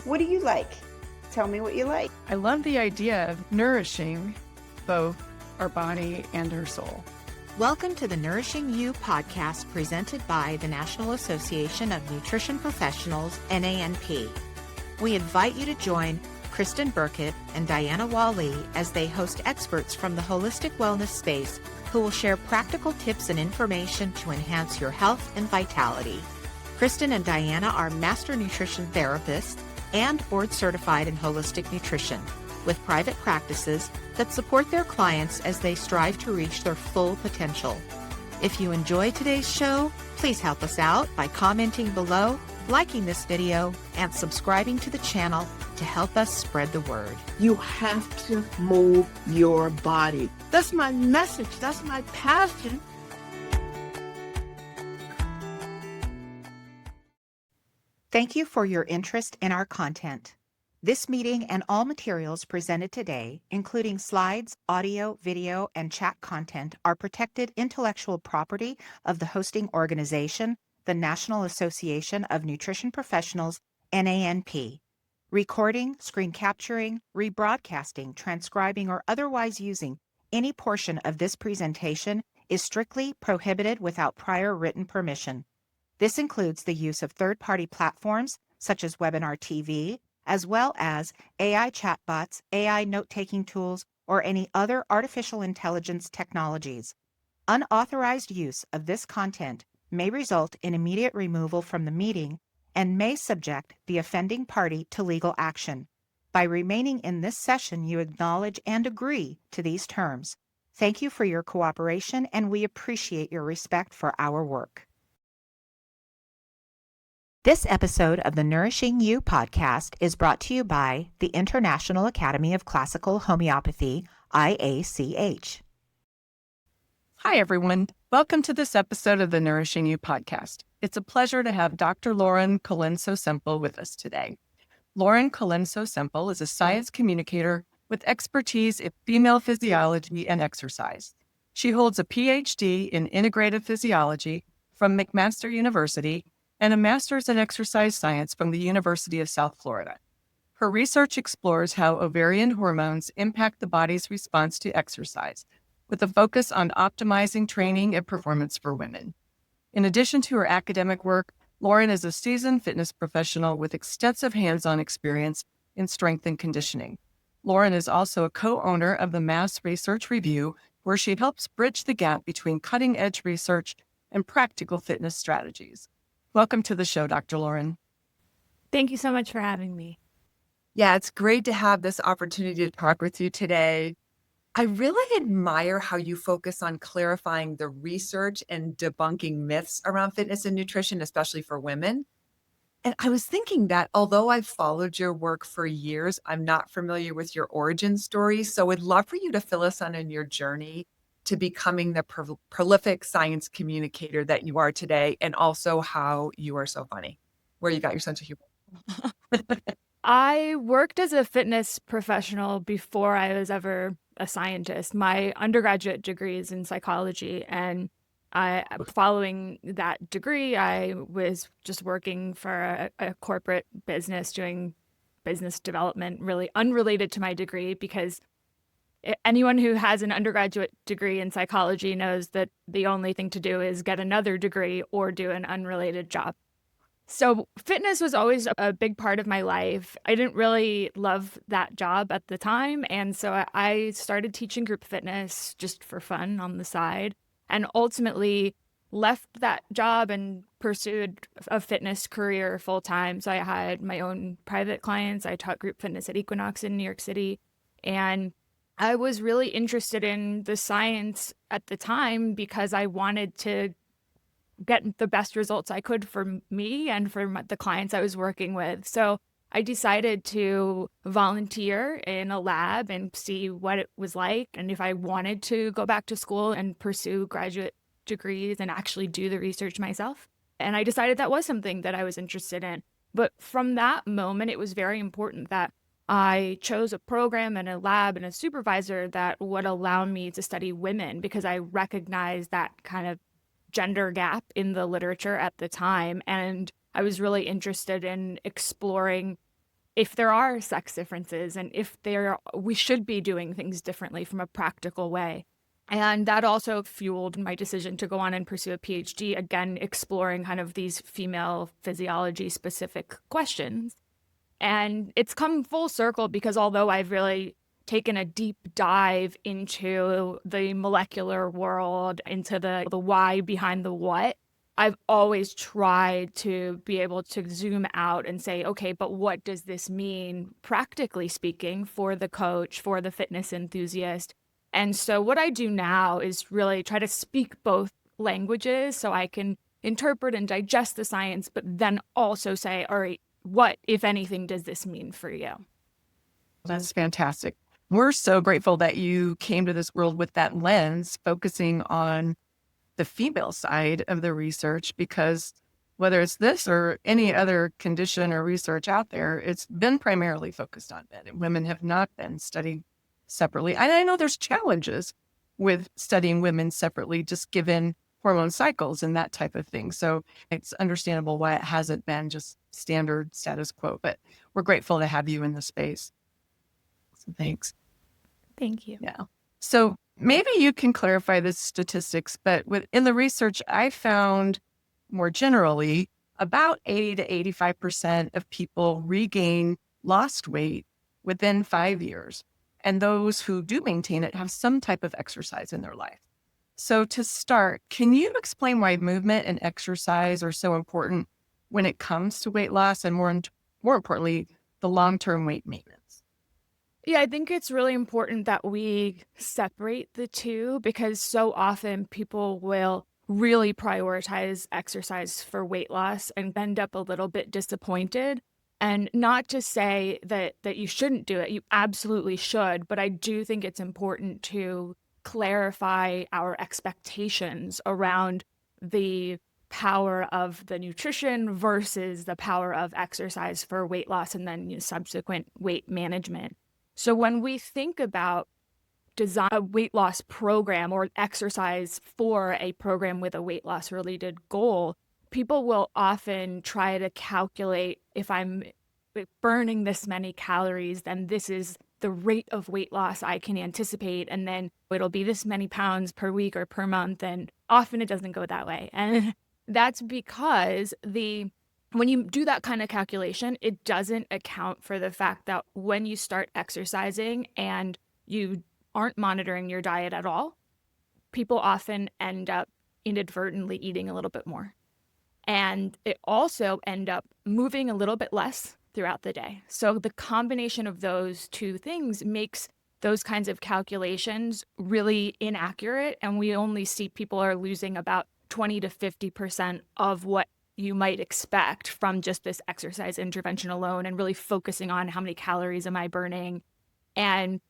What do you like? Tell me what you like. I love the idea of nourishing both our body and our soul. Welcome to the Nourishing You Podcast presented by the National Association of Nutrition Professionals, NANP. We invite you to join Kristen Burkett and Diana Wally as they host experts from the holistic wellness space who will share practical tips and information to enhance your health and vitality. Kristen and Diana are master nutrition therapists and board certified in holistic nutrition with private practices that support their clients as they strive to reach their full potential. If you enjoy today's show, please help us out by commenting below, liking this video, and subscribing to the channel to help us spread the word. You have to move your body. That's my message. That's my passion. Thank you for your interest in our content. This meeting and all materials presented today, including slides, audio, video, and chat content, are protected intellectual property of the hosting organization, the National Association of Nutrition Professionals, NANP. Recording, screen capturing, rebroadcasting, transcribing, or otherwise using any portion of this presentation is strictly prohibited without prior written permission. This includes the use of third-party platforms such as Webinar TV, as well as AI chatbots, AI note-taking tools, or any other artificial intelligence technologies. Unauthorized use of this content may result in immediate removal from the meeting and may subject the offending party to legal action. By remaining in this session, you acknowledge and agree to these terms. Thank you for your cooperation, and we appreciate your respect for our work. This episode of the Nourishing You Podcast is brought to you by the International Academy of Classical Homeopathy, IACH. Hi, everyone. Welcome to this episode of the Nourishing You Podcast. It's a pleasure to have Dr. Lauren Colenso-Semple with us today. Lauren Colenso-Semple is a science communicator with expertise in female physiology and exercise. She holds a Ph.D. in Integrative Physiology from McMaster University and a master's in exercise science from the University of South Florida. Her research explores how ovarian hormones impact the body's response to exercise, with a focus on optimizing training and performance for women. In addition to her academic work, Lauren is a seasoned fitness professional with extensive hands-on experience in strength and conditioning. Lauren is also a co-owner of the Mass Research Review, where she helps bridge the gap between cutting-edge research and practical fitness strategies. Welcome to the show, Dr. Lauren. Thank you so much for having me. Yeah, it's great to have this opportunity to talk with you today. I really admire how you focus on clarifying the research and debunking myths around fitness and nutrition, especially for women. And I was thinking that although I've followed your work for years, I'm not familiar with your origin story. So I'd love for you to fill us in on your journey to becoming the prolific science communicator that you are today, and also how you are so funny, where you got your sense of humor. I worked as a fitness professional before I was ever a scientist. My undergraduate degree is in psychology, and following that degree, I was just working for a corporate business doing business development, really unrelated to my degree, because anyone who has an undergraduate degree in psychology knows that the only thing to do is get another degree or do an unrelated job. So fitness was always a big part of my life. I didn't really love that job at the time. And so I started teaching group fitness just for fun on the side, and ultimately left that job and pursued a fitness career full time. So I had my own private clients. I taught group fitness at Equinox in New York City. And I was really interested in the science at the time because I wanted to get the best results I could for me and for the clients I was working with. So I decided to volunteer in a lab and see what it was like, and if I wanted to go back to school and pursue graduate degrees and actually do the research myself. And I decided that was something that I was interested in. But from that moment, it was very important that I chose a program and a lab and a supervisor that would allow me to study women, because I recognized that kind of gender gap in the literature at the time. And I was really interested in exploring if there are sex differences and if we should be doing things differently from a practical way. And that also fueled my decision to go on and pursue a PhD, again, exploring kind of these female physiology specific questions. And it's come full circle because although I've really taken a deep dive into the molecular world, into the why behind the what, I've always tried to be able to zoom out and say, okay, but what does this mean, practically speaking, for the coach, for the fitness enthusiast? And so what I do now is really try to speak both languages so I can interpret and digest the science, but then also say, all right, what, if anything, does this mean for you? That's fantastic. We're so grateful that you came to this world with that lens, focusing on the female side of the research, because whether it's this or any other condition or research out there, it's been primarily focused on men, and women have not been studied separately. And I know there's challenges with studying women separately, just given hormone cycles and that type of thing. So it's understandable why it hasn't been just standard status quo, but we're grateful to have you in the space. So thanks. Thank you. Yeah. So maybe you can clarify the statistics, but in the research, I found more generally about 80 to 85% of people regain lost weight within 5 years. And those who do maintain it have some type of exercise in their life. So to start, can you explain why movement and exercise are so important when it comes to weight loss and more importantly, the long-term weight maintenance? Yeah, I think it's really important that we separate the two because so often people will really prioritize exercise for weight loss and end up a little bit disappointed. And not to say that you shouldn't do it, you absolutely should, but I do think it's important to clarify our expectations around the power of the nutrition versus the power of exercise for weight loss and then subsequent weight management. So when we think about design a weight loss program or exercise for a program with a weight loss related goal, people will often try to calculate, if I'm burning this many calories, then this is the rate of weight loss I can anticipate. And then it'll be this many pounds per week or per month. And often it doesn't go that way. And that's because when you do that kind of calculation, it doesn't account for the fact that when you start exercising and you aren't monitoring your diet at all, people often end up inadvertently eating a little bit more. And it also end up moving a little bit less throughout the day. So the combination of those two things makes those kinds of calculations really inaccurate. And we only see people are losing about 20 to 50% of what you might expect from just this exercise intervention alone, and really focusing on how many calories am I burning. And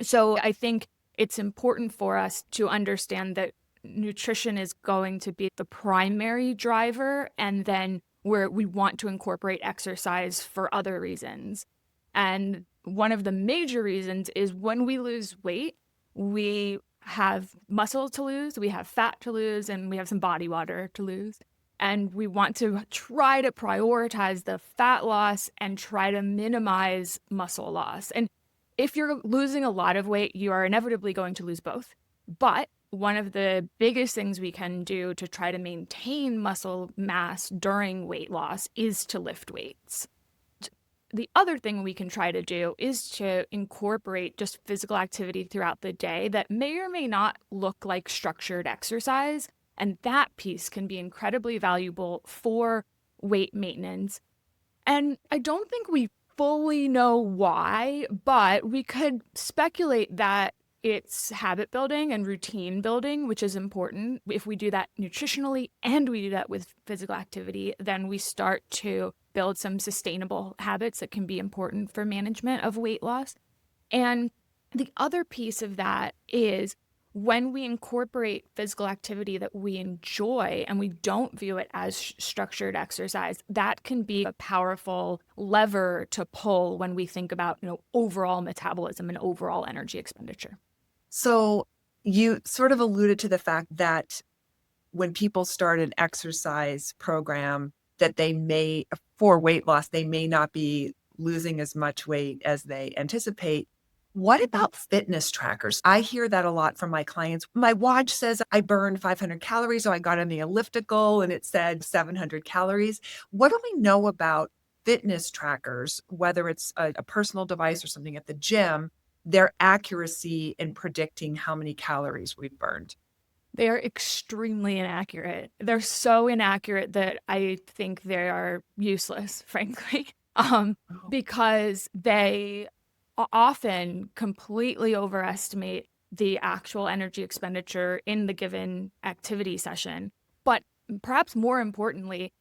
so I think it's important for us to understand that nutrition is going to be the primary driver, and then we want to incorporate exercise for other reasons. And one of the major reasons is when we lose weight, we have muscle to lose, we have fat to lose, and we have some body water to lose. And we want to try to prioritize the fat loss and try to minimize muscle loss. And if you're losing a lot of weight, you are inevitably going to lose both. But one of the biggest things we can do to try to maintain muscle mass during weight loss is to lift weights. The other thing we can try to do is to incorporate just physical activity throughout the day that may or may not look like structured exercise. And that piece can be incredibly valuable for weight maintenance. And I don't think we fully know why, but we could speculate that it's habit building and routine building, which is important. If we do that nutritionally and we do that with physical activity, then we start to build some sustainable habits that can be important for management of weight loss. And the other piece of that is when we incorporate physical activity that we enjoy and we don't view it as structured exercise, that can be a powerful lever to pull when we think about, overall metabolism and overall energy expenditure. So you sort of alluded to the fact that when people start an exercise program that for weight loss, they may not be losing as much weight as they anticipate. What about fitness trackers? I hear that a lot from my clients. My watch says I burned 500 calories, so I got on the elliptical and it said 700 calories. What do we know about fitness trackers, whether it's a personal device or something at the gym, their accuracy in predicting how many calories we've burned? They are extremely inaccurate. They're so inaccurate that I think they are useless, frankly, because they often completely overestimate the actual energy expenditure in the given activity session. But perhaps more importantly,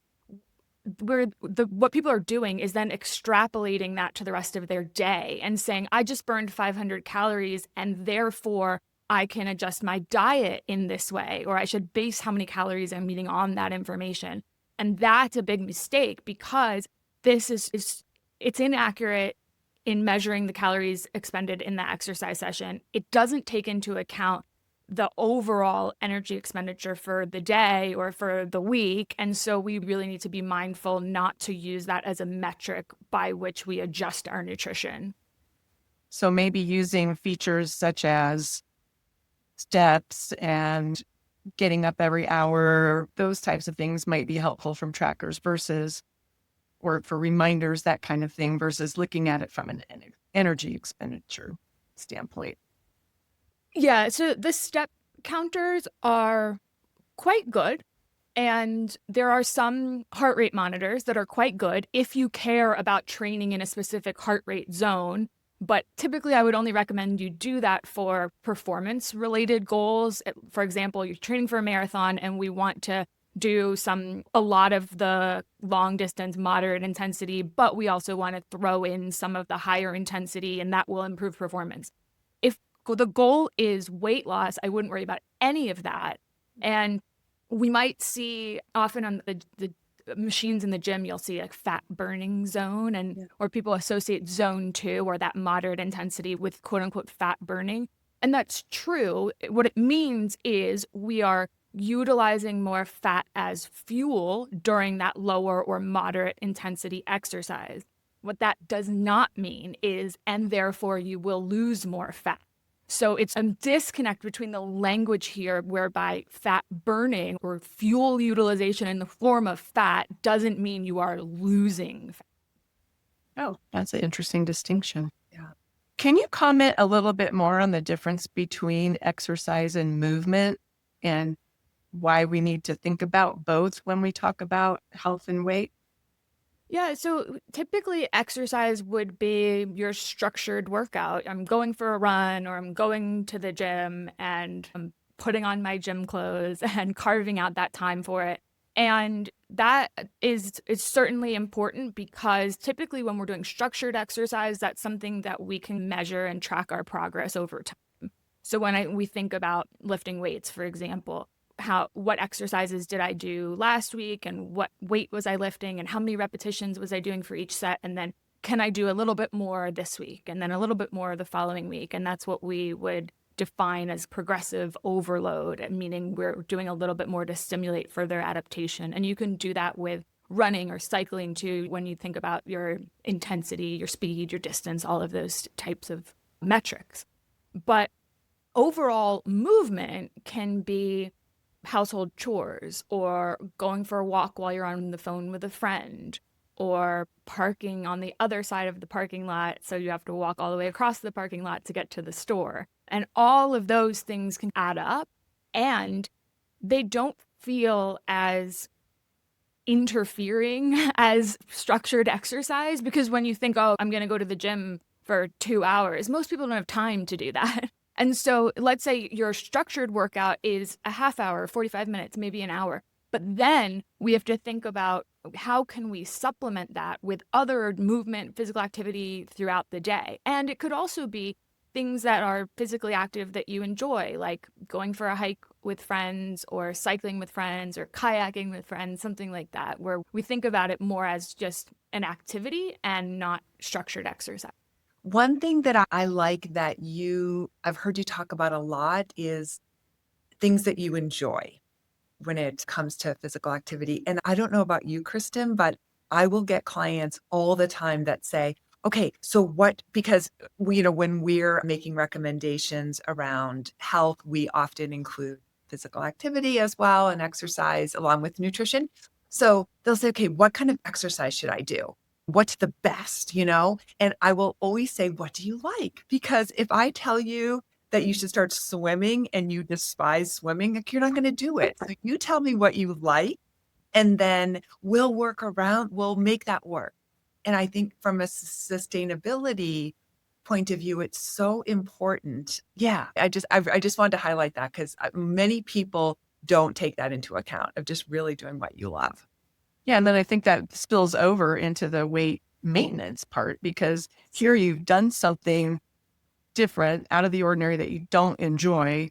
what people are doing is then extrapolating that to the rest of their day and saying, I just burned 500 calories and therefore I can adjust my diet in this way, or I should base how many calories I'm eating on that information. And that's a big mistake because it's inaccurate in measuring the calories expended in the exercise session. It doesn't take into account the overall energy expenditure for the day or for the week. And so we really need to be mindful not to use that as a metric by which we adjust our nutrition. So maybe using features such as steps and getting up every hour, those types of things might be helpful from trackers versus, or for reminders, that kind of thing, versus looking at it from an energy expenditure standpoint. Yeah, so the step counters are quite good. And there are some heart rate monitors that are quite good if you care about training in a specific heart rate zone. But typically, I would only recommend you do that for performance-related goals. For example, you're training for a marathon and we want to do a lot of the long distance, moderate intensity, but we also want to throw in some of the higher intensity, and that will improve performance. If the goal is weight loss, I wouldn't worry about any of that. And we might see often on the machines in the gym, you'll see like fat burning zone or people associate zone 2 or that moderate intensity with quote unquote fat burning. And that's true. What it means is we are utilizing more fat as fuel during that lower or moderate intensity exercise. What that does not mean is, and therefore you will lose more fat. So it's a disconnect between the language here whereby fat burning or fuel utilization in the form of fat doesn't mean you are losing fat. Oh, that's an interesting distinction. Yeah. Can you comment a little bit more on the difference between exercise and movement and why we need to think about both when we talk about health and weight? Yeah, so typically exercise would be your structured workout. I'm going for a run or I'm going to the gym and I'm putting on my gym clothes and carving out that time for it. And that is certainly important because typically when we're doing structured exercise, that's something that we can measure and track our progress over time. So when we think about lifting weights, for example, what exercises did I do last week and what weight was I lifting and how many repetitions was I doing for each set, and then can I do a little bit more this week and then a little bit more the following week. And that's what we would define as progressive overload, meaning we're doing a little bit more to stimulate further adaptation. And you can do that with running or cycling too when you think about your intensity, your speed, your distance, all of those types of metrics. But overall movement can be household chores or going for a walk while you're on the phone with a friend or parking on the other side of the parking lot so you have to walk all the way across the parking lot to get to the store. And all of those things can add up and they don't feel as interfering as structured exercise because when you think, oh, I'm going to go to the gym for 2 hours, most people don't have time to do that. And so let's say your structured workout is a half hour, 45 minutes, maybe an hour. But then we have to think about how can we supplement that with other movement, physical activity throughout the day. And it could also be things that are physically active that you enjoy, like going for a hike with friends or cycling with friends or kayaking with friends, something like that, where we think about it more as just an activity and not structured exercise. One thing that I like that I've heard you talk about a lot is things that you enjoy when it comes to physical activity. And I don't know about you, Kristen, but I will get clients all the time that say, okay, so because when we're making recommendations around health, we often include physical activity as well and exercise along with nutrition. So they'll say, okay, what kind of exercise should I do? What's the best, And I will always say, what do you like? Because if I tell you that you should start swimming and you despise swimming, like, you're not going to do it. So you tell me what you like, and then we'll make that work. And I think from a sustainability point of view, it's so important. Yeah, I just wanted to highlight that because many people don't take that into account of just really doing what you love. Yeah. And then I think that spills over into the weight maintenance part, because here you've done something different out of the ordinary that you don't enjoy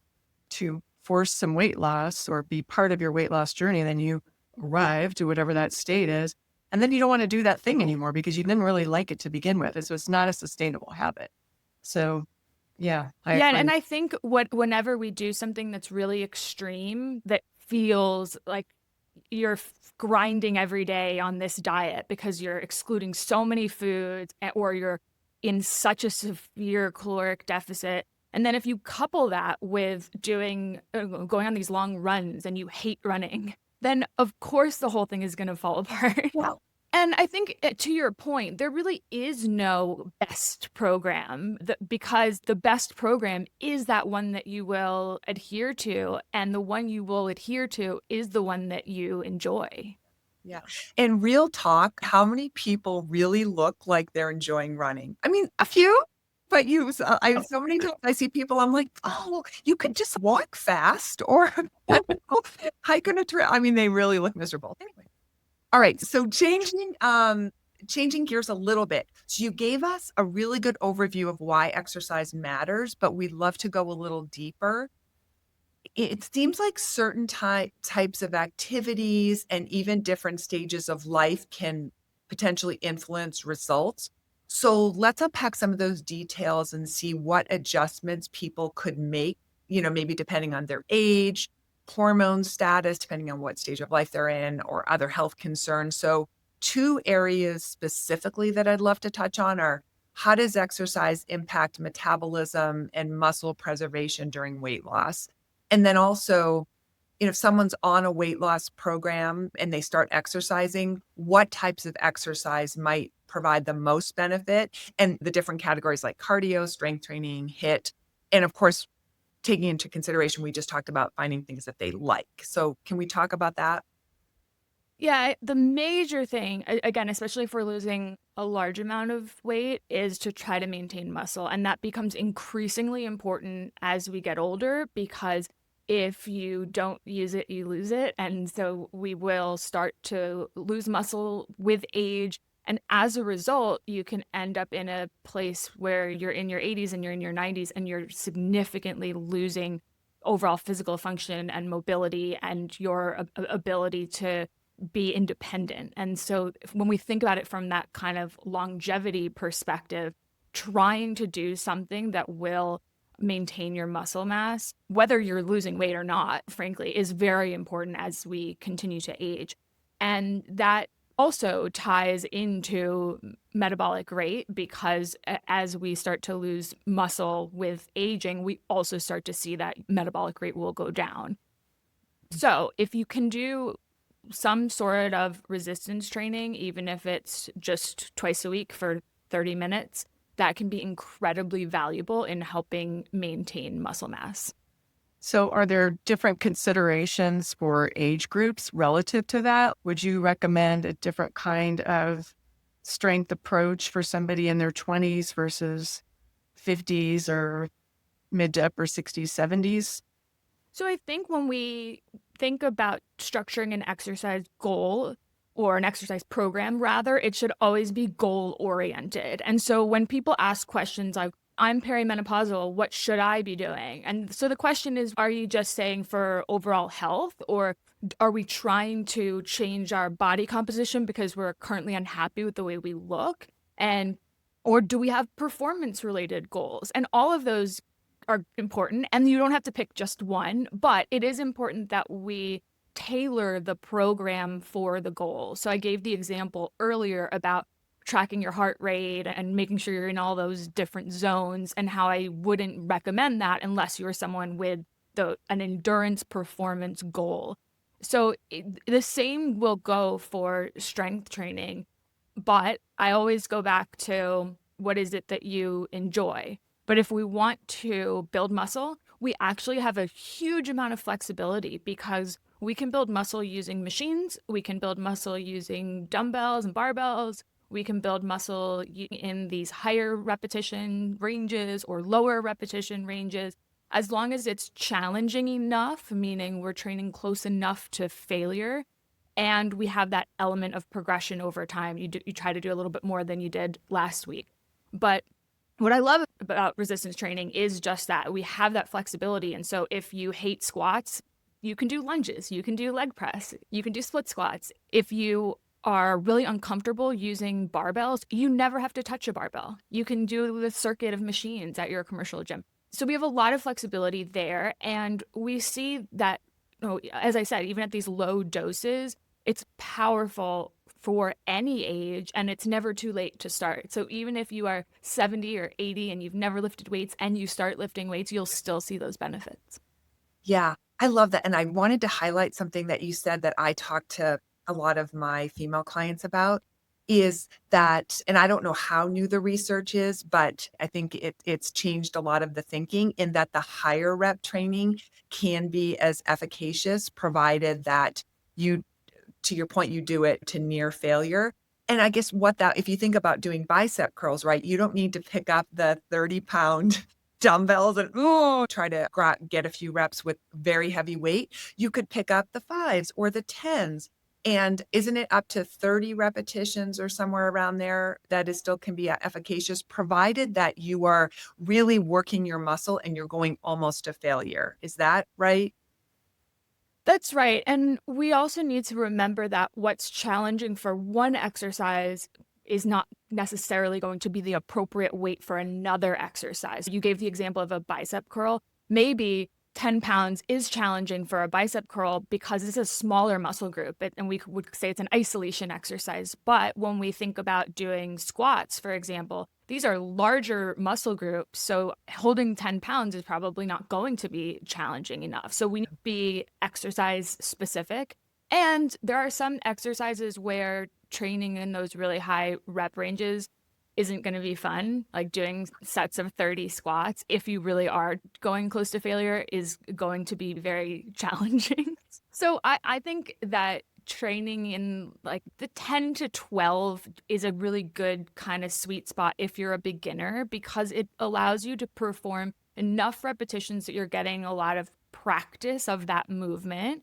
to force some weight loss or be part of your weight loss journey. And then you arrive to whatever that state is. And then you don't want to do that thing anymore because you didn't really like it to begin with. And so it's not a sustainable habit. So yeah. And I think whenever we do something that's really extreme, that feels like you're grinding every day on this diet because you're excluding so many foods, or you're in such a severe caloric deficit. And then if you couple that with going on these long runs and you hate running, then of course the whole thing is going to fall apart. Well, And I think, to your point, there really is no best program, because the best program is that one that you will adhere to, and the one you will adhere to is the one that you enjoy. yeah. In real talk, how many people really look like they're enjoying running? I mean, a few, but so many times I see people, I'm like, oh, you could just walk fast or hike on a trail. I mean, they really look miserable. Anyway. All right. So changing gears a little bit. So you gave us a really good overview of why exercise matters, but we'd love to go a little deeper. It seems like certain types of activities and even different stages of life can potentially influence results. So let's unpack some of those details and see what adjustments people could make, maybe depending on their age, hormone status, depending on what stage of life they're in, or other health concerns. So 2 areas specifically that I'd love to touch on are, how does exercise impact metabolism and muscle preservation during weight loss? And then also, if someone's on a weight loss program and they start exercising, what types of exercise might provide the most benefit, and the different categories like cardio, strength training, HIIT, and of course, taking into consideration, we just talked about finding things that they like. So can we talk about that? Yeah, the major thing, again, especially if we're losing a large amount of weight, is to try to maintain muscle. And that becomes increasingly important as we get older, because if you don't use it, you lose it. And so we will start to lose muscle with age. And as a result, you can end up in a place where you're in your 80s and you're in your 90s and you're significantly losing overall physical function and mobility and your ability to be independent. And so when we think about it from that kind of longevity perspective, trying to do something that will maintain your muscle mass, whether you're losing weight or not, frankly, is very important as we continue to age. And that also ties into metabolic rate, because as we start to lose muscle with aging, we also start to see that metabolic rate will go down. So if you can do some sort of resistance training, even if it's just twice a week for 30 minutes, that can be incredibly valuable in helping maintain muscle mass. So are there different considerations for age groups relative to that? Would you recommend a different kind of strength approach for somebody in their 20s versus 50s or mid to upper 60s, 70s? So I think when we think about structuring an exercise goal, or an exercise program rather, it should always be goal oriented. And so when people ask questions like, I'm perimenopausal, what should I be doing? And so the question is, are you just saying for overall health, or are we trying to change our body composition because we're currently unhappy with the way we look? Or do we have performance related goals? And all of those are important, and you don't have to pick just one, but it is important that we tailor the program for the goal. So I gave the example earlier about tracking your heart rate and making sure you're in all those different zones, and how I wouldn't recommend that unless you're someone with an endurance performance goal. So the same will go for strength training, but I always go back to what is it that you enjoy. But if we want to build muscle, we actually have a huge amount of flexibility, because we can build muscle using machines, we can build muscle using dumbbells and barbells, we can build muscle in these higher repetition ranges or lower repetition ranges, as long as it's challenging enough, meaning we're training close enough to failure, and we have that element of progression over time. You try to do a little bit more than you did last week. But what I love about resistance training is just that we have that flexibility. And so if you hate squats, you can do lunges, you can do leg press, you can do split squats. If you are really uncomfortable using barbells, you never have to touch a barbell. You can do the circuit of machines at your commercial gym. So we have a lot of flexibility there. And we see that, as I said, even at these low doses, it's powerful for any age, and it's never too late to start. So even if you are 70 or 80 and you've never lifted weights and you start lifting weights, you'll still see those benefits. Yeah, I love that. And I wanted to highlight something that you said that I talk to a lot of my female clients about, is that, and I don't know how new the research is, but I think it's changed a lot of the thinking, in that the higher rep training can be as efficacious, provided that you, to your point, you do it to near failure. And I guess if you think about doing bicep curls, right, you don't need to pick up the 30-pound dumbbells and try to get a few reps with very heavy weight. You could pick up the 5s or the 10s. And isn't it up to 30 repetitions or somewhere around there that it still can be efficacious, provided that you are really working your muscle and you're going almost to failure? Is that right? That's right. And we also need to remember that what's challenging for one exercise is not necessarily going to be the appropriate weight for another exercise. You gave the example of a bicep curl. Maybe 10 pounds is challenging for a bicep curl because it's a smaller muscle group, and we would say it's an isolation exercise. But when we think about doing squats, for example, these are larger muscle groups, so holding 10 pounds is probably not going to be challenging enough. So we need to be exercise specific. And there are some exercises where training in those really high rep ranges isn't going to be fun. Like doing sets of 30 squats, if you really are going close to failure, is going to be very challenging. So I think that training in like the 10 to 12 is a really good kind of sweet spot if you're a beginner, because it allows you to perform enough repetitions that you're getting a lot of practice of that movement,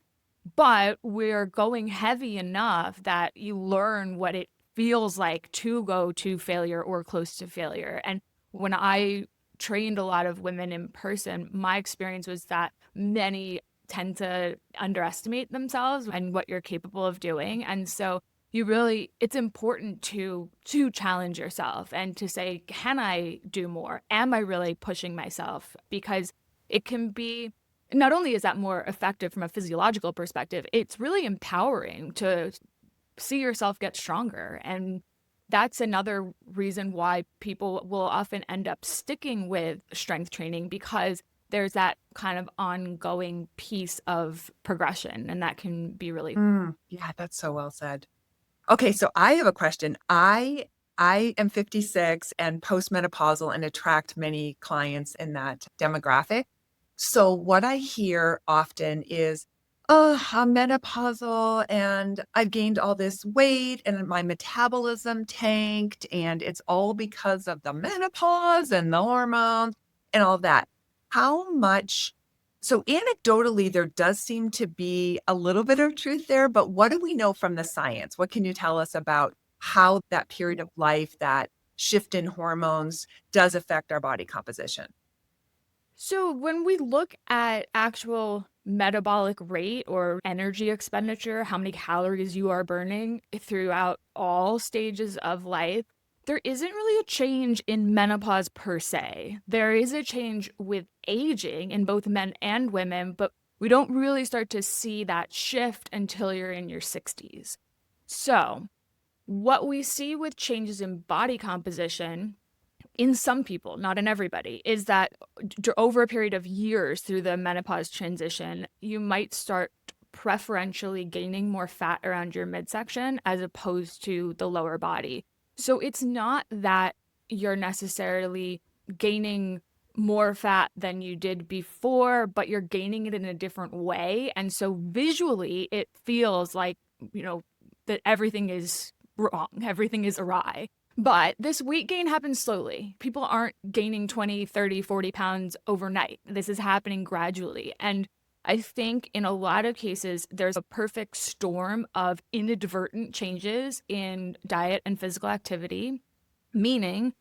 but we're going heavy enough that you learn what it feels like to go to failure or close to failure. And when I trained a lot of women in person, my experience was that many tend to underestimate themselves and what you're capable of doing. And so it's important to challenge yourself and to say, can I do more? Am I really pushing myself? Because it can be, not only is that more effective from a physiological perspective, it's really empowering to see yourself get stronger. And that's another reason why people will often end up sticking with strength training, because there's that kind of ongoing piece of progression, and that can be really Yeah, that's so well said. Okay, so I have a question. I am 56 and postmenopausal and attract many clients in that demographic. So what I hear often is, I'm menopausal and I've gained all this weight and my metabolism tanked, and it's all because of the menopause and the hormones and all that. So anecdotally, there does seem to be a little bit of truth there, but what do we know from the science? What can you tell us about how that period of life, that shift in hormones, does affect our body composition? So when we look at actual metabolic rate or energy expenditure, how many calories you are burning throughout all stages of life, there isn't really a change in menopause per se. There is a change with aging in both men and women, but we don't really start to see that shift until you're in your 60s. So What we see with changes in body composition in some people, not in everybody, is that over a period of years through the menopause transition, you might start preferentially gaining more fat around your midsection as opposed to the lower body. So it's not that you're necessarily gaining more fat than you did before, but you're gaining it in a different way. And so visually, it feels like, that everything is wrong, everything is awry. But this weight gain happens slowly. People aren't gaining 20, 30, 40 pounds overnight. This is happening gradually. And I think in a lot of cases, there's a perfect storm of inadvertent changes in diet and physical activity, meaning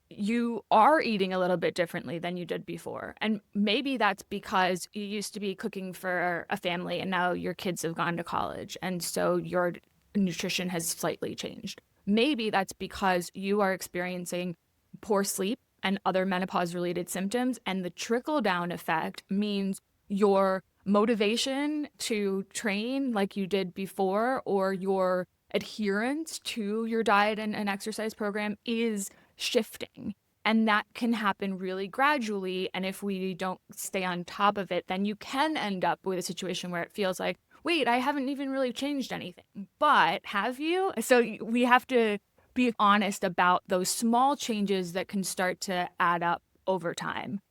you are eating a little bit differently than you did before. And maybe that's because you used to be cooking for a family and now your kids have gone to college. And so your nutrition has slightly changed. Maybe that's because you are experiencing poor sleep and other menopause-related symptoms, and the trickle-down effect means your motivation to train like you did before, or your adherence to your diet and exercise program is shifting. And that can happen really gradually. And if we don't stay on top of it, then you can end up with a situation where it feels like, wait, I haven't even really changed anything. But have you? So we have to be honest about those small changes that can start to add up over time.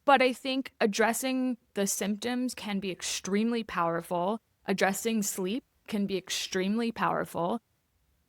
But I think addressing the symptoms can be extremely powerful. Addressing sleep can be extremely powerful.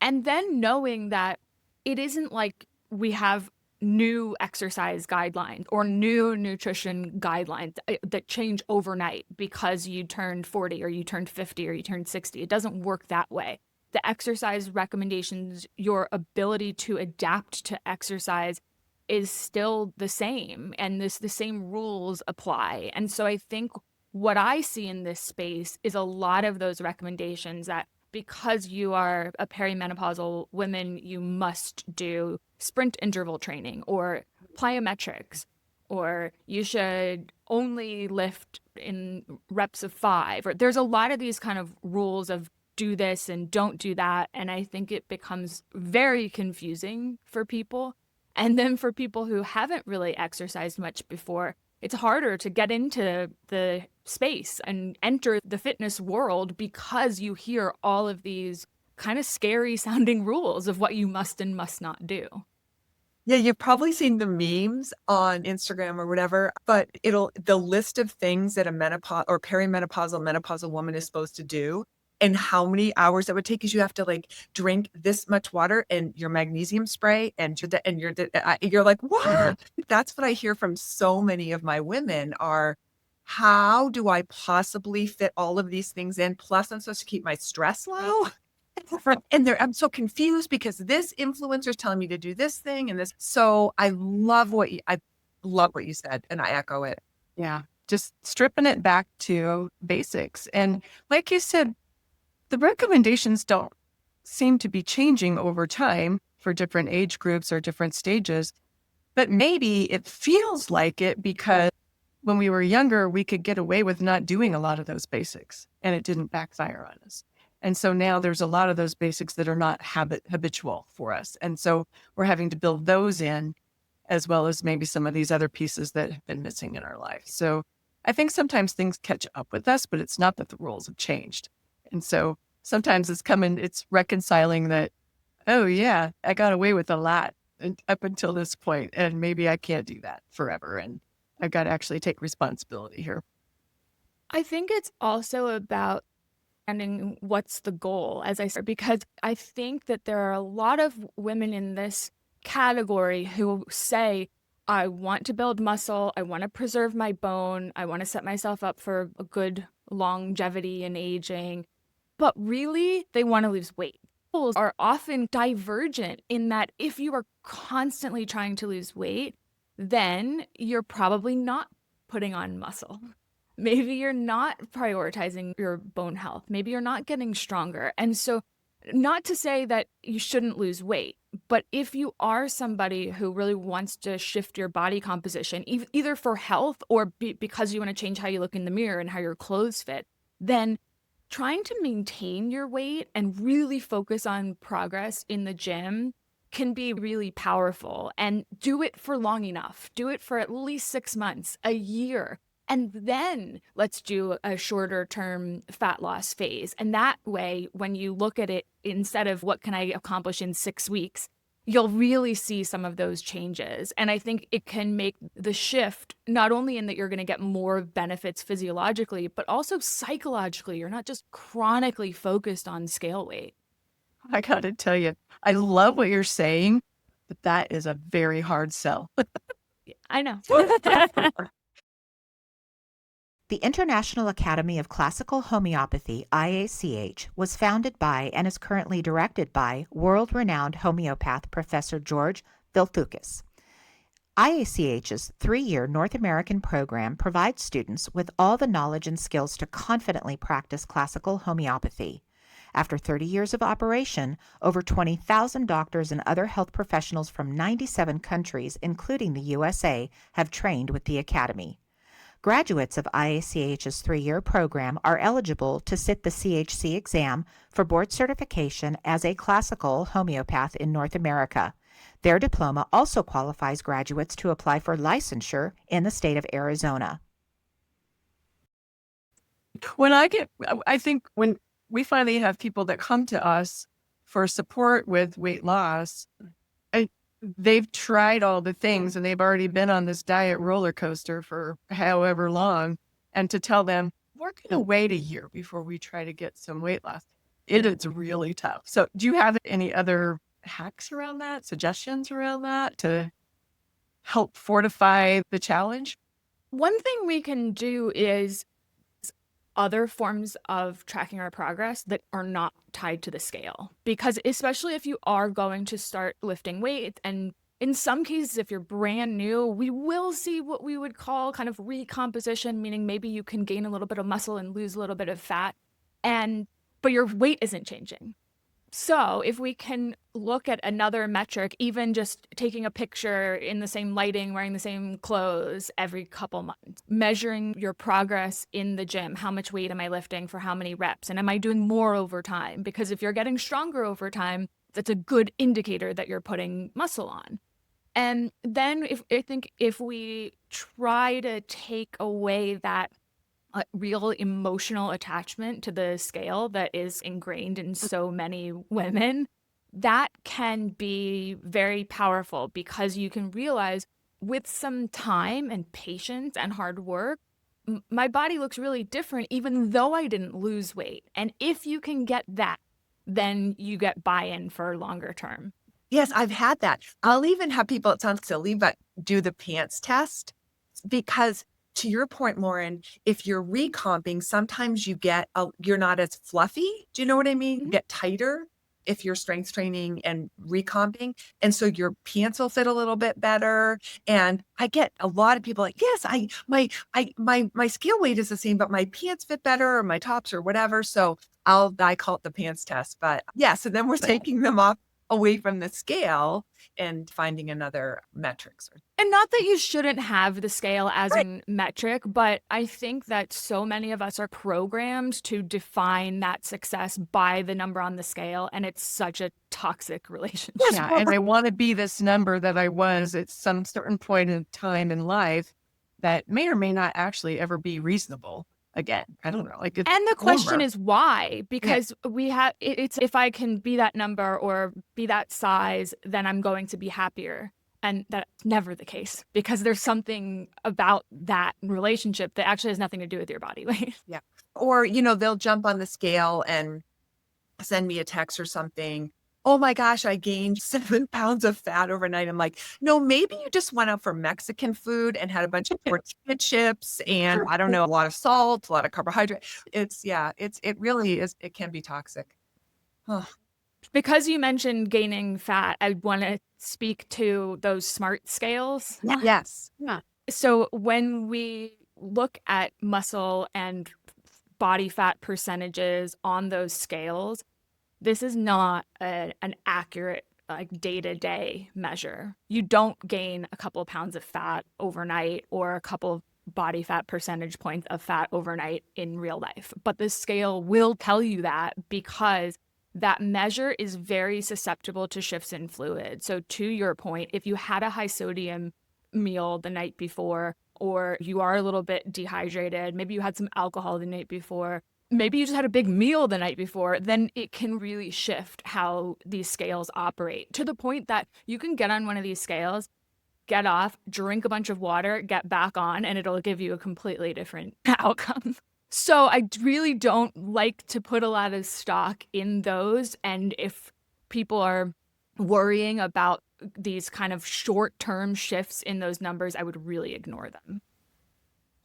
And then knowing that it isn't like we have new exercise guidelines or new nutrition guidelines that change overnight because you turned 40 or you turned 50 or you turned 60. It doesn't work that way. The exercise recommendations, your ability to adapt to exercise is still the same, and the same rules apply. And so I think what I see in this space is a lot of those recommendations that because you are a perimenopausal woman, you must do sprint interval training or plyometrics, or you should only lift in reps of 5. Or there's a lot of these kind of rules of do this and don't do that. And I think it becomes very confusing for people. And then for people who haven't really exercised much before, it's harder to get into the space and enter the fitness world because you hear all of these kind of scary sounding rules of what you must and must not do. Yeah, you've probably seen the memes on Instagram or whatever, but the list of things that a menopause or perimenopausal, menopausal woman is supposed to do and how many hours that would take is you have to like drink this much water and your magnesium spray and you're like, what? That's what I hear from so many of my women are, how do I possibly fit all of these things in? Plus I'm supposed to keep my stress low. And I'm so confused because this influencer is telling me to do this thing and this. So I love what you said, and I echo it. Yeah, just stripping it back to basics. And like you said, the recommendations don't seem to be changing over time for different age groups or different stages, but maybe it feels like it because when we were younger, we could get away with not doing a lot of those basics and it didn't backfire on us. And so now there's a lot of those basics that are not habitual for us. And so we're having to build those in as well as maybe some of these other pieces that have been missing in our life. So I think sometimes things catch up with us, but it's not that the rules have changed. And so sometimes it's reconciling that, oh yeah, I got away with a lot up until this point, and maybe I can't do that forever. And I've got to actually take responsibility here. I think it's also about understanding what's the goal, as I said, because I think that there are a lot of women in this category who say, I want to build muscle, I want to preserve my bone, I want to set myself up for a good longevity and aging, but really they want to lose weight. Goals are often divergent in that if you are constantly trying to lose weight, then you're probably not putting on muscle. Maybe you're not prioritizing your bone health. Maybe you're not getting stronger. And so not to say that you shouldn't lose weight, but if you are somebody who really wants to shift your body composition, either for health or because you want to change how you look in the mirror and how your clothes fit, then trying to maintain your weight and really focus on progress in the gym can be really powerful. And do it for long enough. Do it for at least 6 months, a year. And then let's do a shorter term fat loss phase. And that way, when you look at it, instead of what can I accomplish in 6 weeks, you'll really see some of those changes. And I think it can make the shift, not only in that you're going to get more benefits physiologically, but also psychologically. You're not just chronically focused on scale weight. I got to tell you, I love what you're saying, but that is a very hard sell. I know. The International Academy of Classical Homeopathy, IACH, was founded by and is currently directed by world-renowned homeopath Professor George Vilthoukas. IACH's 3-year North American program provides students with all the knowledge and skills to confidently practice classical homeopathy. After 30 years of operation, over 20,000 doctors and other health professionals from 97 countries, including the USA, have trained with the Academy. Graduates of IACH's 3-year program are eligible to sit the CHC exam for board certification as a classical homeopath in North America. Their diploma also qualifies graduates to apply for licensure in the state of Arizona. I think when we finally have people that come to us for support with weight loss, they've tried all the things and they've already been on this diet roller coaster for however long. And to tell them, we're going to wait a year before we try to get some weight loss, it is really tough. So do you have any other hacks around that, suggestions around that to help fortify the challenge? One thing we can do is other forms of tracking our progress that are not tied to the scale. Because especially if you are going to start lifting weight, and in some cases, if you're brand new, we will see what we would call kind of recomposition, meaning maybe you can gain a little bit of muscle and lose a little bit of fat, but your weight isn't changing. So if we can look at another metric, even just taking a picture in the same lighting, wearing the same clothes every couple months, measuring your progress in the gym, how much weight am I lifting for how many reps, and am I doing more over time? Because if you're getting stronger over time, that's a good indicator that you're putting muscle on. And then if we try to take away that real emotional attachment to the scale that is ingrained in so many women, that can be very powerful, because you can realize with some time and patience and hard work, my body looks really different even though I didn't lose weight. And if you can get that, then you get buy-in for longer term. Yes, I've had that. I'll even have people, it sounds silly, but do the pants test, because to your point, Lauren, if you're recomping, sometimes you're not as fluffy. Do you know what I mean? Mm-hmm. You get tighter if you're strength training and recomping. And so your pants will fit a little bit better. And I get a lot of people like, yes, my scale weight is the same, but my pants fit better, or my tops or whatever. So I call it the pants test. But yeah, so then we're taking them off away from the scale and finding another metrics. And not that you shouldn't have the scale as a metric, but I think that so many of us are programmed to define that success by the number on the scale, and it's such a toxic relationship. Yeah, and I want to be this number that I was at some certain point in time in life that may or may not actually ever be reasonable again. I don't know. And the question is why? Because we have it's if I can be that number or be that size, then I'm going to be happier. And that's never the case, because there's something about that relationship that actually has nothing to do with your body weight. Yeah. Or, they'll jump on the scale and send me a text or something. Oh my gosh, I gained 7 pounds of fat overnight. I'm like, no, maybe you just went out for Mexican food and had a bunch of tortilla chips and I don't know, a lot of salt, a lot of carbohydrate. It really is. It can be toxic. Oh. Because you mentioned gaining fat, I want to speak to those SMART scales. Yeah. Yes. Yeah. So when we look at muscle and body fat percentages on those scales, this is not an accurate day-to-day measure. You don't gain a couple of pounds of fat overnight or a couple of body fat percentage points of fat overnight in real life. But the scale will tell you that because that measure is very susceptible to shifts in fluid. So to your point, if you had a high sodium meal the night before, or you are a little bit dehydrated, maybe you had some alcohol the night before, maybe you just had a big meal the night before, then it can really shift how these scales operate to the point that you can get on one of these scales, get off, drink a bunch of water, get back on, and it'll give you a completely different outcome. So I really don't like to put a lot of stock in those. And if people are worrying about these kind of short-term shifts in those numbers, I would really ignore them.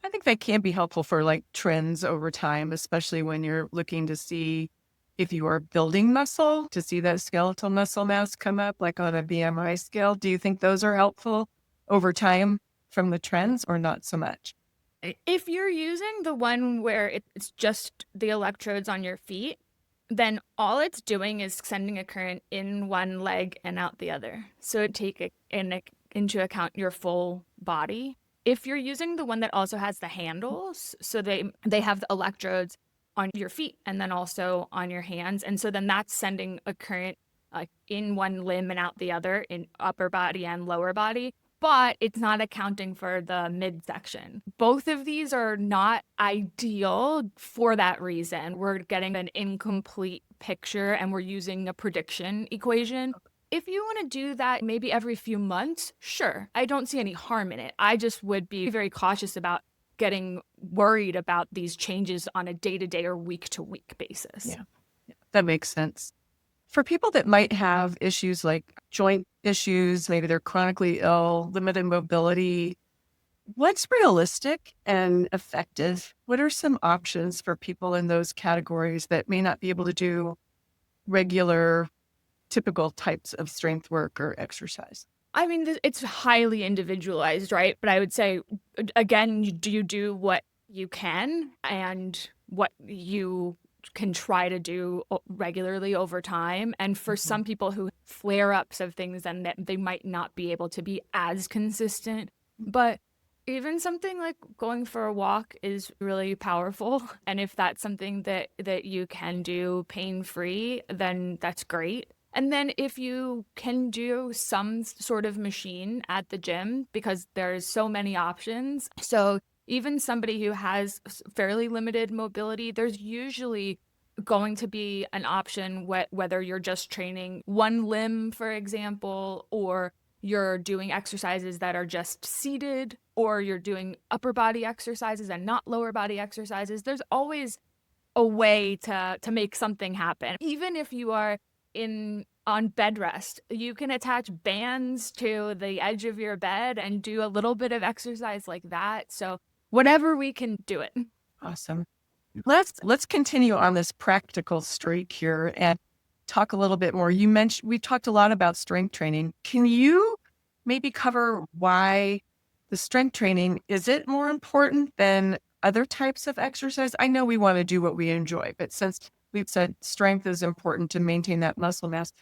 I think that can be helpful for like trends over time, especially when you're looking to see if you are building muscle, to see that skeletal muscle mass come up, like on a BMI scale. Do you think those are helpful over time from the trends or not so much? If you're using the one where it's just the electrodes on your feet, then all it's doing is sending a current in one leg and out the other. So it take into account your full body. If you're using the one that also has the handles, so they have the electrodes on your feet and then also on your hands. And so then that's sending a current in one limb and out the other, in upper body and lower body. But it's not accounting for the midsection. Both of these are not ideal for that reason. We're getting an incomplete picture and we're using a prediction equation. If you want to do that maybe every few months, sure, I don't see any harm in it. I just would be very cautious about getting worried about these changes on a day-to-day or week-to-week basis. Yeah, that makes sense. For people that might have issues like joint issues, maybe they're chronically ill, limited mobility, what's realistic and effective? What are some options for people in those categories that may not be able to do regular, typical types of strength work or exercise? I mean, it's highly individualized, right? But I would say, again, you do what you can and what you can try to do regularly over time. And for some people who flare-ups of things, then that they might not be able to be as consistent. But even something like going for a walk is really powerful. And if that's something that you can do pain-free, then that's great. And then if you can do some sort of machine at the gym, because there's so many options. So even somebody who has fairly limited mobility, there's usually going to be an option whether you're just training one limb, for example, or you're doing exercises that are just seated, or you're doing upper body exercises and not lower body exercises. There's always a way to make something happen. Even if you are on bed rest, you can attach bands to the edge of your bed and do a little bit of exercise like that. So whatever we can do it. Awesome. Let's continue on this practical streak here and talk a little bit more. We talked a lot about strength training. Can you maybe cover why the strength training, is it more important than other types of exercise? I know we want to do what we enjoy, but since we've said strength is important to maintain that muscle mass,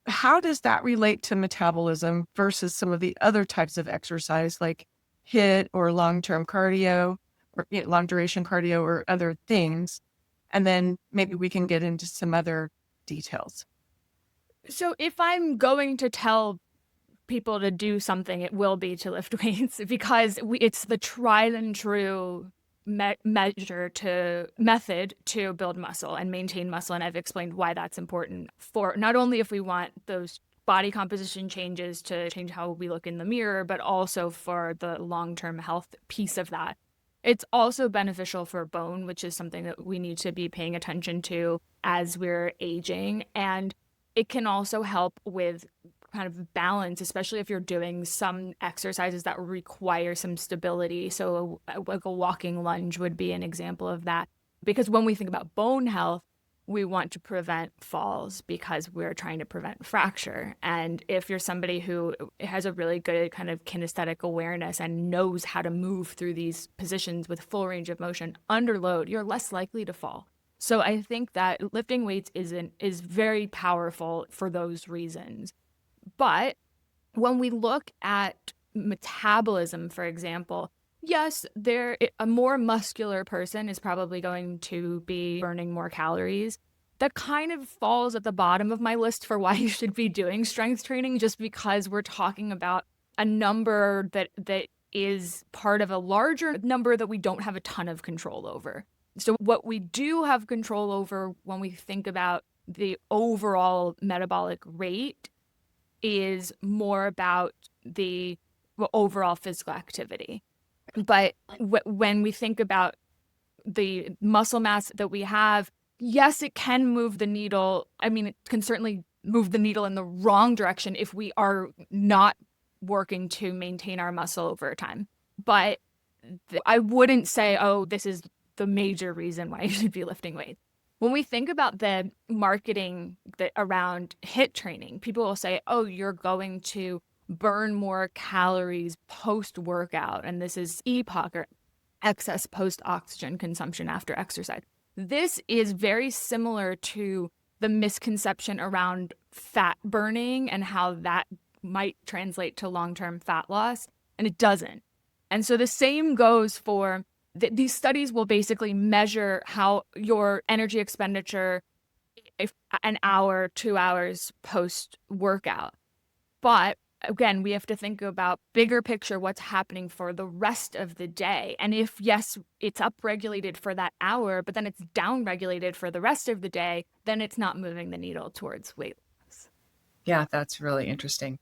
how does that relate to metabolism versus some of the other types of exercise like HIIT or long-term cardio or long duration cardio or other things? And then maybe we can get into some other details. So if I'm going to tell people to do something, it will be to lift weights, because it's the tried and true method to build muscle and maintain muscle. And I've explained why that's important, for not only if we want those body composition changes to change how we look in the mirror, but also for the long-term health piece of that. It's also beneficial for bone, which is something that we need to be paying attention to as we're aging. And it can also help with kind of balance, especially if you're doing some exercises that require some stability. So like a walking lunge would be an example of that. Because when we think about bone health, we want to prevent falls because we're trying to prevent fracture. And if you're somebody who has a really good kind of kinesthetic awareness and knows how to move through these positions with full range of motion under load, you're less likely to fall. So I think that lifting weights is very powerful for those reasons. But when we look at metabolism, for example, Yes, a more muscular person is probably going to be burning more calories. That kind of falls at the bottom of my list for why you should be doing strength training, just because we're talking about a number that is part of a larger number that we don't have a ton of control over. So what we do have control over when we think about the overall metabolic rate is more about the overall physical activity. But when we think about the muscle mass that we have, yes, it can move the needle. I mean, it can certainly move the needle in the wrong direction if we are not working to maintain our muscle over time. But I wouldn't say, oh, this is the major reason why you should be lifting weights. When we think about the marketing around HIIT training, people will say, oh, you're going to burn more calories post-workout, and this is EPOC, or excess post-oxygen consumption after exercise. This is very similar to the misconception around fat burning and how that might translate to long-term fat loss, and it doesn't. And so the same goes for these studies will basically measure how your energy expenditure an hour, 2 hours post-workout. But again, we have to think about bigger picture, what's happening for the rest of the day. And if, yes, it's upregulated for that hour, but then it's downregulated for the rest of the day, then it's not moving the needle towards weight loss. Yeah, that's really interesting.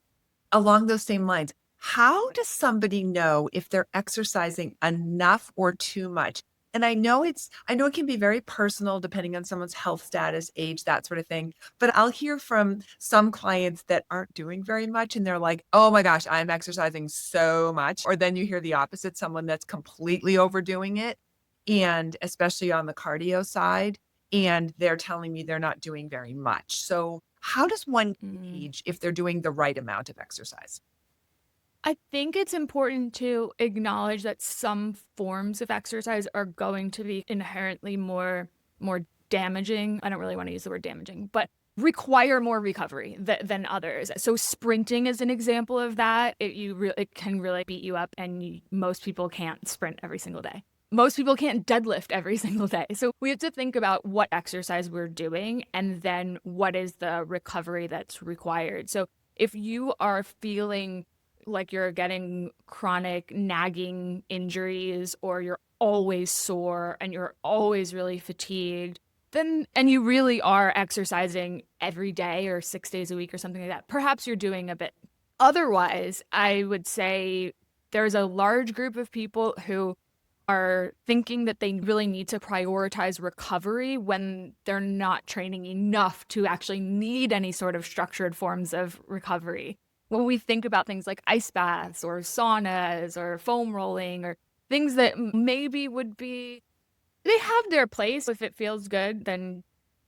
Along those same lines, how does somebody know if they're exercising enough or too much? And I know it can be very personal depending on someone's health status, age, that sort of thing. But I'll hear from some clients that aren't doing very much and they're like, oh my gosh, I'm exercising so much. Or then you hear the opposite, someone that's completely overdoing it. And especially on the cardio side, and they're telling me they're not doing very much. So how does one gauge if they're doing the right amount of exercise? I think it's important to acknowledge that some forms of exercise are going to be inherently more damaging. I don't really want to use the word damaging, but require more recovery than others. So sprinting is an example of that. It can really beat you up, and most people can't sprint every single day. Most people can't deadlift every single day. So we have to think about what exercise we're doing and then what is the recovery that's required. So if you are feeling like you're getting chronic nagging injuries, or you're always sore and you're always really fatigued, and you really are exercising every day or 6 days a week or something like that, perhaps you're doing a bit. Otherwise, I would say there's a large group of people who are thinking that they really need to prioritize recovery when they're not training enough to actually need any sort of structured forms of recovery. When we think about things like ice baths or saunas or foam rolling or things that maybe they have their place. If it feels good, then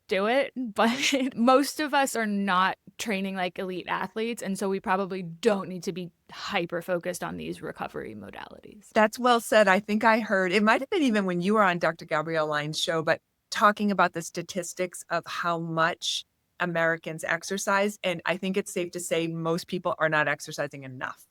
do it. But most of us are not training like elite athletes. And so we probably don't need to be hyper focused on these recovery modalities. That's well said. I think I heard, it might have been even when you were on Dr. Gabrielle Lyon's show, but talking about the statistics of how much Americans exercise. And I think it's safe to say most people are not exercising enough.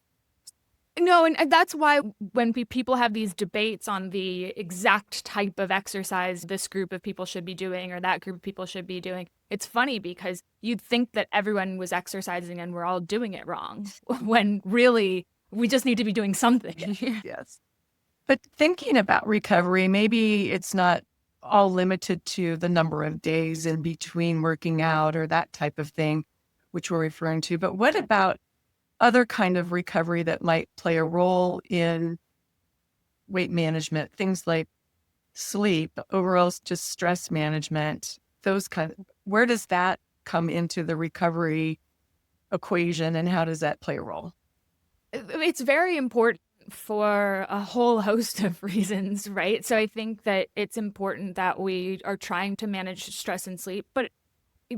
No, and that's why when people have these debates on the exact type of exercise this group of people should be doing or that group of people should be doing, it's funny because you'd think that everyone was exercising and we're all doing it wrong, when really we just need to be doing something. Yes. But thinking about recovery, maybe it's not all limited to the number of days in between working out or that type of thing, which we're referring to. But what about other kind of recovery that might play a role in weight management, things like sleep, overall just stress management, those kind of, where does that come into the recovery equation and how does that play a role? It's very important for a whole host of reasons, right? So I think that it's important that we are trying to manage stress and sleep, but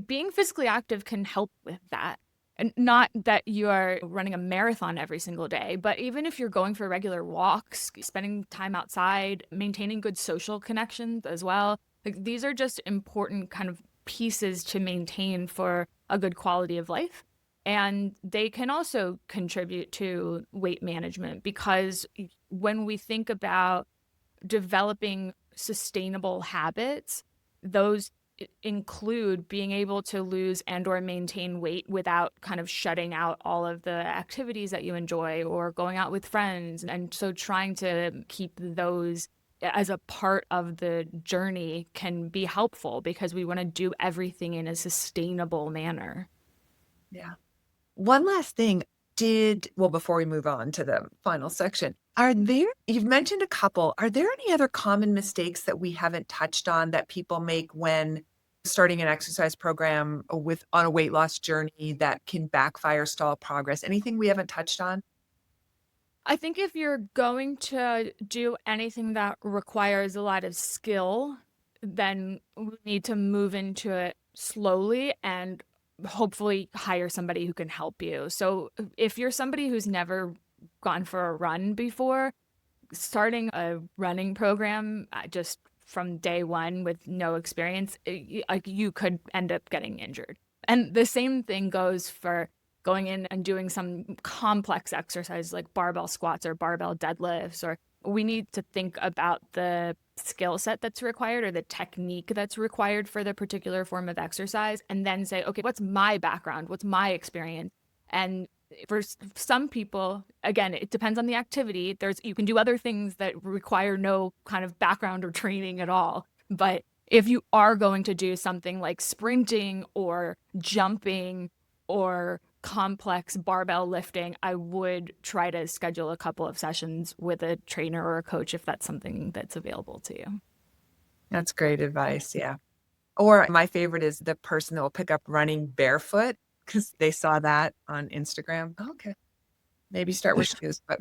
being physically active can help with that. And not that you are running a marathon every single day, but even if you're going for regular walks, spending time outside, maintaining good social connections as well, like these are just important kind of pieces to maintain for a good quality of life. And they can also contribute to weight management, because when we think about developing sustainable habits, those include being able to lose and or maintain weight without kind of shutting out all of the activities that you enjoy or going out with friends. And so trying to keep those as a part of the journey can be helpful, because we want to do everything in a sustainable manner. Yeah. One last thing, before we move on to the final section, you've mentioned a couple, are there any other common mistakes that we haven't touched on that people make when starting an exercise program on a weight loss journey that can backfire, stall progress? Anything we haven't touched on? I think if you're going to do anything that requires a lot of skill, then we need to move into it slowly and hopefully hire somebody who can help you. So if you're somebody who's never gone for a run before, starting a running program just from day one with no experience, you could end up getting injured. And the same thing goes for going in and doing some complex exercises like barbell squats or barbell deadlifts. Or we need to think about the skill set that's required or the technique that's required for the particular form of exercise, and then say, okay, what's my background? What's my experience? And for some people, again, it depends on the activity. You can do other things that require no kind of background or training at all. But if you are going to do something like sprinting or jumping or complex barbell lifting, I would try to schedule a couple of sessions with a trainer or a coach if that's something that's available to you. That's great advice. Yeah. Or my favorite is the person that will pick up running barefoot because they saw that on Instagram. Okay. Maybe start with shoes, but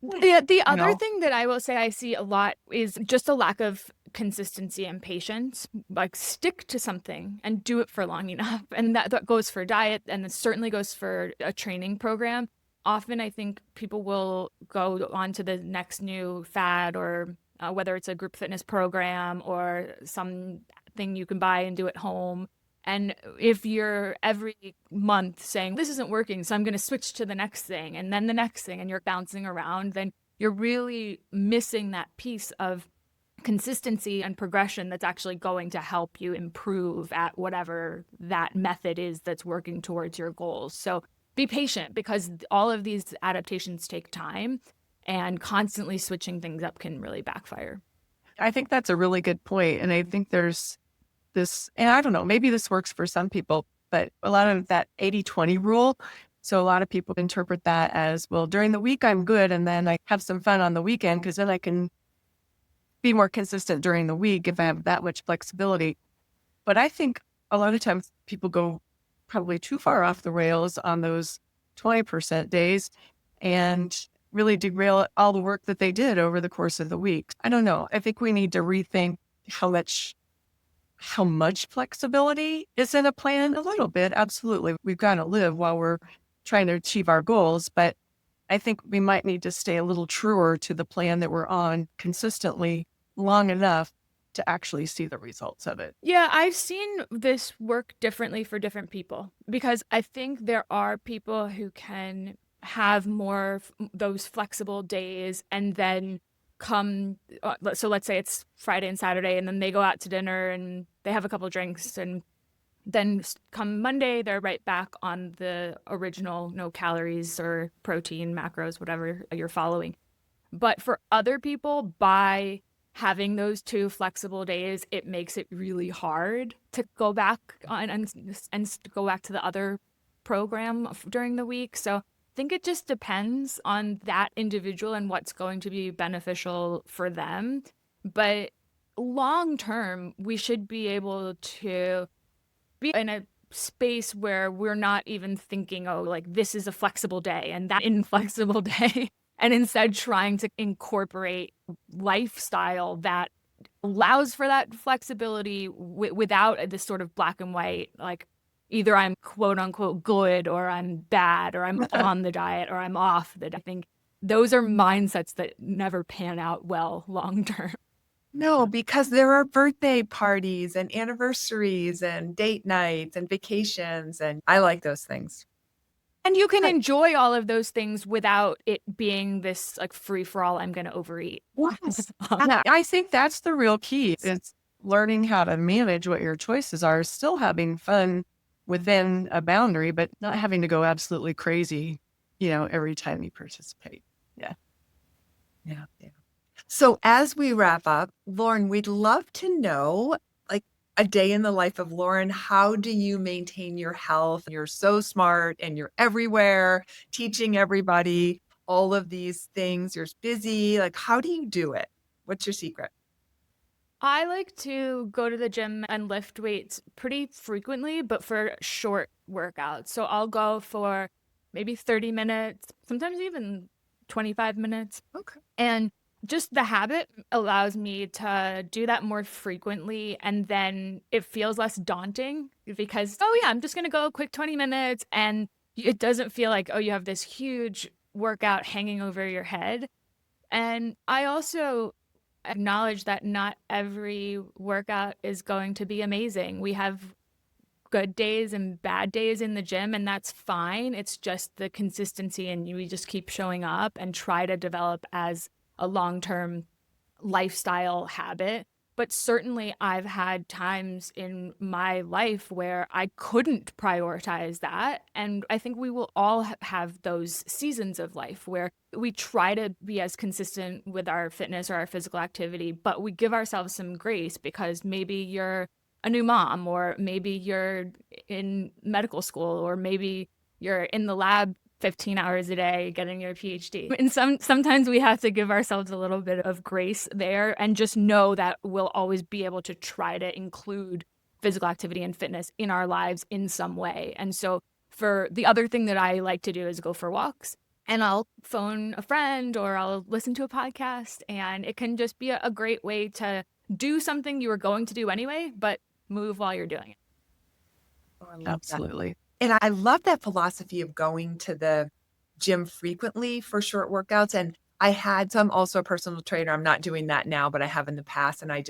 The other thing that I will say I see a lot is just a lack of consistency and patience. Like, stick to something and do it for long enough. And that goes for diet, and it certainly goes for a training program. Often I think people will go on to the next new fad, or whether it's a group fitness program or something you can buy and do at home. And if you're every month saying, this isn't working, so I'm going to switch to the next thing and then the next thing, and you're bouncing around, then you're really missing that piece of consistency and progression that's actually going to help you improve at whatever that method is that's working towards your goals. So be patient, because all of these adaptations take time, and constantly switching things up can really backfire. I think that's a really good point. And I think there's this, and I don't know, maybe this works for some people, but a lot of that 80-20 rule. So a lot of people interpret that as, well, during the week I'm good, and then I have some fun on the weekend, because then I can be more consistent during the week if I have that much flexibility. But I think a lot of times people go probably too far off the rails on those 20% days and really derail all the work that they did over the course of the week. I don't know. I think we need to rethink how much flexibility is in a plan. A little bit, absolutely. We've got to live while we're trying to achieve our goals, but I think we might need to stay a little truer to the plan that we're on consistently long enough to actually see the results of it. Yeah, I've seen this work differently for different people, because I think there are people who can have more those flexible days and then come, so let's say it's Friday and Saturday, and then they go out to dinner and they have a couple drinks, and then come Monday, they're right back on the original, no calories or protein, macros, whatever you're following. But for other people, by having those two flexible days, it makes it really hard to go back on and go back to the other program during the week. So I think it just depends on that individual and what's going to be beneficial for them. But long term, we should be able to be in a space where we're not even thinking, oh, like this is a flexible day and that inflexible day, and instead trying to incorporate lifestyle that allows for that flexibility without this sort of black and white, like either I'm quote unquote good or I'm bad or I'm on the diet or I'm off the diet. I think those are mindsets that never pan out well long term. No, because there are birthday parties and anniversaries and date nights and vacations, and I like those things. And you can enjoy all of those things without it being this like free for all, I'm going to overeat. Yes. Yeah, I think that's the real key. It's learning how to manage what your choices are, still having fun within a boundary, but not having to go absolutely crazy, every time you participate. Yeah. Yeah. So as we wrap up, Lauren, we'd love to know, like, a day in the life of Lauren. How do you maintain your health? You're so smart and you're everywhere, teaching everybody all of these things. You're busy. Like, how do you do it? What's your secret? I like to go to the gym and lift weights pretty frequently, but for short workouts. So I'll go for maybe 30 minutes, sometimes even 25 minutes. Okay. And just the habit allows me to do that more frequently. And then it feels less daunting because, oh yeah, I'm just going to go a quick 20 minutes. And it doesn't feel like, oh, you have this huge workout hanging over your head. And I also acknowledge that not every workout is going to be amazing. We have good days and bad days in the gym, and that's fine. It's just the consistency, and we just keep showing up and try to develop as a long-term lifestyle habit. But certainly I've had times in my life where I couldn't prioritize that. And I think we will all have those seasons of life where we try to be as consistent with our fitness or our physical activity, but we give ourselves some grace because maybe you're a new mom, or maybe you're in medical school, or maybe you're in the lab 15 hours a day getting your Ph.D. And sometimes we have to give ourselves a little bit of grace there and just know that we'll always be able to try to include physical activity and fitness in our lives in some way. And so for the other thing that I like to do is go for walks, and I'll phone a friend or I'll listen to a podcast, and it can just be a great way to do something you were going to do anyway, but move while you're doing it. Oh, I love Absolutely. that. And I love that philosophy of going to the gym frequently for short workouts. And so I'm also a personal trainer. I'm not doing that now, but I have in the past, and I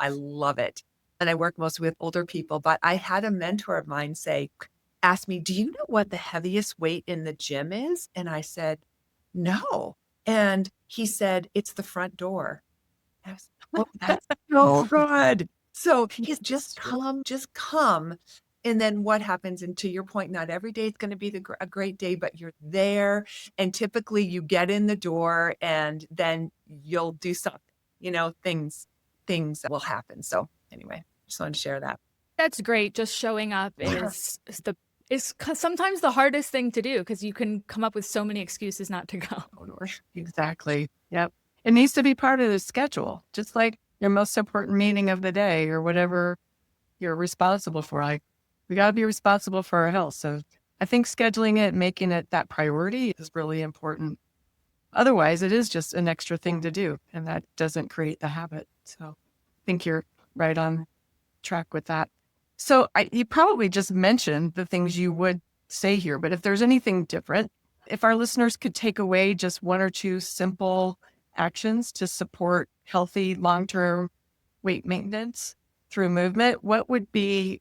love it. And I work mostly with older people, but I had a mentor of mine ask me, do you know what the heaviest weight in the gym is? And I said, no. And he said, it's the front door. I was, oh, that's so good. So he's just come. And then what happens? And to your point, not every day is going to be a great day, but you're there. And typically you get in the door and then you'll do something, things will happen. So anyway, just wanted to share that. That's great. Just showing up is sometimes the hardest thing to do because you can come up with so many excuses not to go. Exactly. Yep. It needs to be part of the schedule, just like your most important meeting of the day or whatever you're responsible for. We got to be responsible for our health. So I think scheduling it, making it that priority is really important. Otherwise, it is just an extra thing to do, and that doesn't create the habit. So I think you're right on track with that. So you probably just mentioned the things you would say here, but if there's anything different, if our listeners could take away just one or two simple actions to support healthy long-term weight maintenance through movement, what would you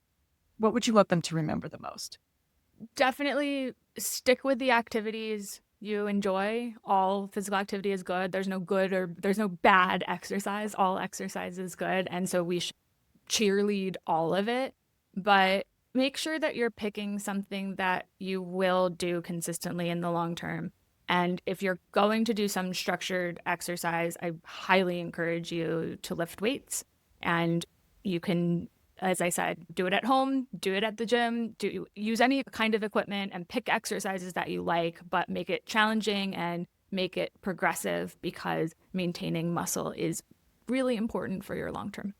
want them to remember the most? Definitely stick with the activities you enjoy. All physical activity is good. There's no good or there's no bad exercise. All exercise is good. And so we should cheerlead all of it. But make sure that you're picking something that you will do consistently in the long term. And if you're going to do some structured exercise, I highly encourage you to lift weights. And you can, as I said, do it at home, do it at the gym, use any kind of equipment and pick exercises that you like, but make it challenging and make it progressive because maintaining muscle is really important for your long term.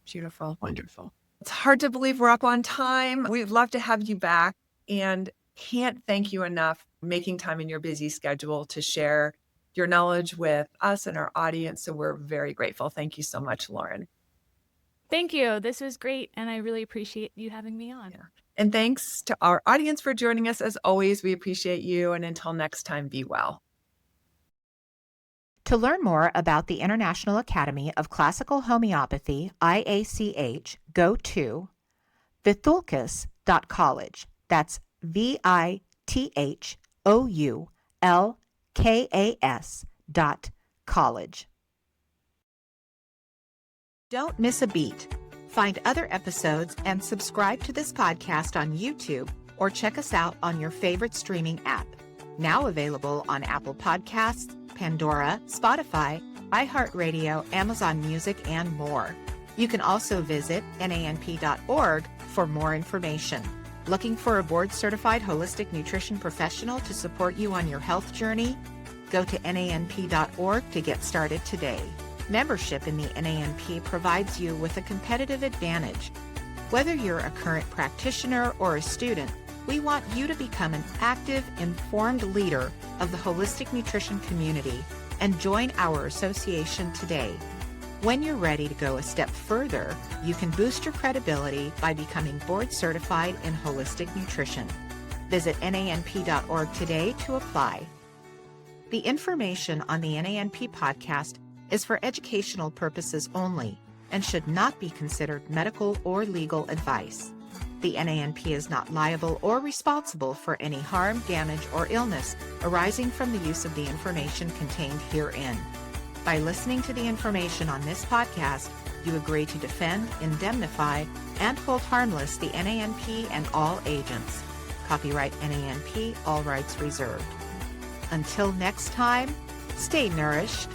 Beautiful. Wonderful. It's hard to believe we're up on time. We'd love to have you back, and can't thank you enough for making time in your busy schedule to share your knowledge with us and our audience. So we're very grateful. Thank you so much, Lauren. Thank you. This was great, and I really appreciate you having me on. Yeah. And thanks to our audience for joining us. As always, we appreciate you. And until next time, be well. To learn more about the International Academy of Classical Homeopathy, IACH, go to vithulcus.college. That's VITHULCUS.college. THOULKAS.college. Don't miss a beat. Find other episodes and subscribe to this podcast on YouTube or check us out on your favorite streaming app. Now available on Apple Podcasts, Pandora, Spotify, iHeartRadio, Amazon Music, and more. You can also visit nanp.org for more information. Looking for a board-certified holistic nutrition professional to support you on your health journey? Go to nanp.org to get started today. Membership in the NANP provides you with a competitive advantage. Whether you're a current practitioner or a student, we want you to become an active, informed leader of the holistic nutrition community and join our association today. When you're ready to go a step further, you can boost your credibility by becoming board certified in holistic nutrition. Visit nanp.org today to apply. The information on the NANP podcast is for educational purposes only and should not be considered medical or legal advice. The NANP is not liable or responsible for any harm, damage, or illness arising from the use of the information contained herein. By listening to the information on this podcast, you agree to defend, indemnify, and hold harmless the NANP and all agents. Copyright NANP, all rights reserved. Until next time, stay nourished.